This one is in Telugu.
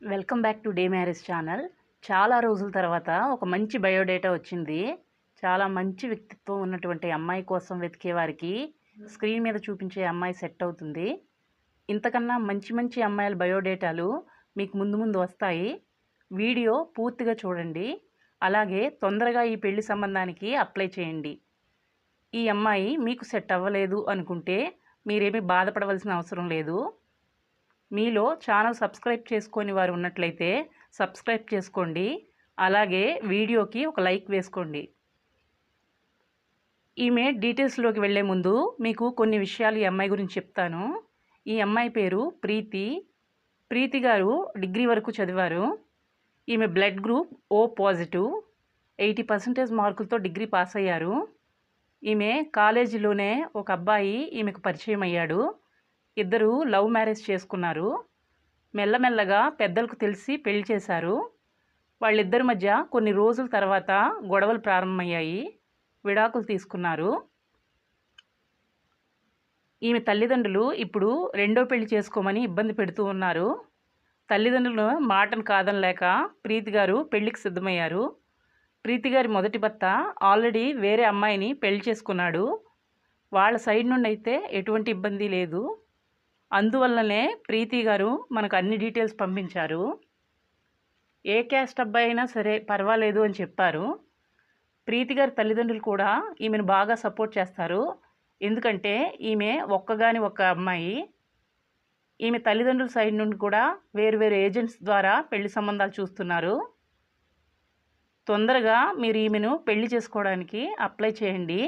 Welcome back to day marriage channel. చాలా రోజుల తర్వాత ఒక మంచి బయోడేటా వచ్చింది. చాలా మంచి వ్యక్తిత్వం ఉన్నటువంటి అమ్మాయి కోసం వెతికే వారికి స్క్రీన్ మీద చూపించే అమ్మాయి సెట్ అవుతుంది. ఇంతకన్నా మంచి మంచి అమ్మాయిల బయోడేటాలు మీకు ముందు ముందు వస్తాయి. వీడియో పూర్తిగా చూడండి. అలాగే తొందరగా ఈ పెళ్లి సంబంధానికి అప్లై చేయండి. ఈ అమ్మాయి మీకు సెట్ అవ్వలేదు అనుకుంటే మీరేమీ బాధపడవలసిన అవసరం లేదు. మీలో ఛానల్ సబ్స్క్రైబ్ చేసుకొని వారు ఉన్నట్లయితే సబ్స్క్రైబ్ చేసుకోండి. అలాగే వీడియోకి ఒక లైక్ వేసుకోండి. ఈమె డీటెయిల్స్లోకి వెళ్ళే ముందు మీకు కొన్ని విషయాలు ఈ అమ్మాయి గురించి చెప్తాను. ఈ అమ్మాయి పేరు ప్రీతి. ప్రీతి గారు డిగ్రీ వరకు చదివారు. ఈమె బ్లడ్ గ్రూప్ O పాజిటివ్. 80% మార్కులతో డిగ్రీ పాస్ అయ్యారు. ఈమె కాలేజీలోనే ఒక అబ్బాయి ఈమెకు పరిచయం అయ్యాడు. ఇద్దరు లవ్ మ్యారేజ్ చేసుకున్నారు. మెల్లమెల్లగా పెద్దలకు తెలిసి పెళ్లి చేశారు. వాళ్ళిద్దరి మధ్య కొన్ని రోజుల తర్వాత గొడవలు ప్రారంభమయ్యాయి. విడాకులు తీసుకున్నారు. ఈమె తల్లిదండ్రులు ఇప్పుడు రెండో పెళ్లి చేసుకోమని ఇబ్బంది పెడుతూ ఉన్నారు. తల్లిదండ్రుల మాటను కాదనలేక ప్రీతి గారు పెళ్లికి సిద్ధమయ్యారు. ప్రీతి గారి మొదటి భర్త ఆల్రెడీ వేరే అమ్మాయిని పెళ్లి చేసుకున్నాడు. వాళ్ళ సైడ్ నుండి అయితే ఎటువంటి ఇబ్బంది లేదు. అందువల్లనే ప్రీతి గారు మనకు అన్ని డీటెయిల్స్ పంపించారు. ఏ క్యాస్ట్ అబ్బాయి అయినా సరే పర్వాలేదు అని చెప్పారు. ప్రీతి గారి తల్లిదండ్రులు కూడా ఈమెను బాగా సపోర్ట్ చేస్తారు. ఎందుకంటే ఈమె ఒక్కగాని ఒక్క అమ్మాయి. ఈమె తల్లిదండ్రుల సైడ్ నుండి కూడా వేరు ఏజెంట్స్ ద్వారా పెళ్లి సంబంధాలు చూస్తున్నారు. తొందరగా మీరు ఈమెను పెళ్లి చేసుకోవడానికి అప్లై చేయండి.